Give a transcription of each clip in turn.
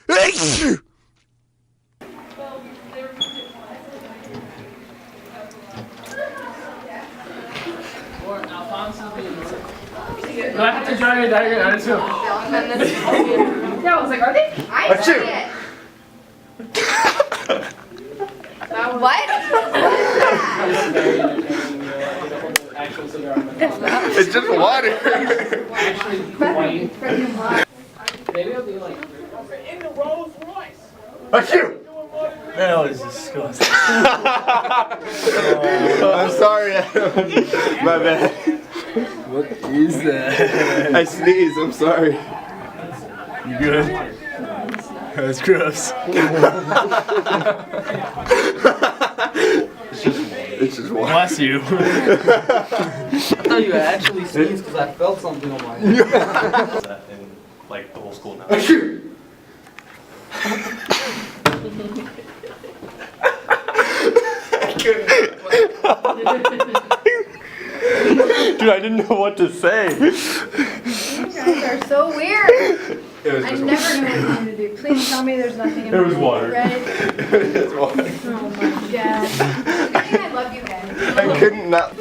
Do I have to draw your diagram on it too? Yeah, I was like, are they? I see it. What? It's just water. Maybe it'll be like in the Rolls Royce. Achoo! That was disgusting. I'm sorry, Adam. My bad. What is that? I sneezed, I'm sorry. You good? That's gross. It's just water. Bless you. I thought you actually sneezed because I felt something on my head. In like the whole school now. Achoo! Dude, I didn't know what to say. You guys are so weird. It was I just never know what I'm going to do. Please tell me there's nothing in It was water. Red. It's water. Oh my god. I think I love you guys. I couldn't not.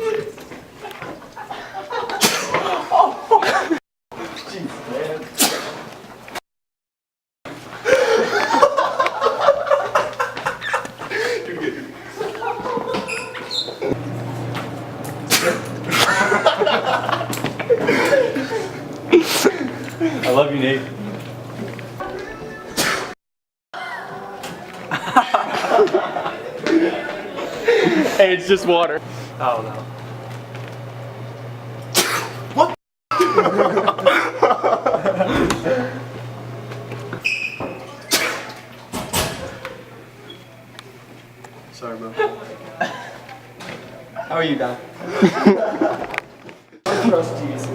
I love you, Nate. Hey, it's just water. Oh no. Sorry, bro. How are you, Don? Trust Jesus.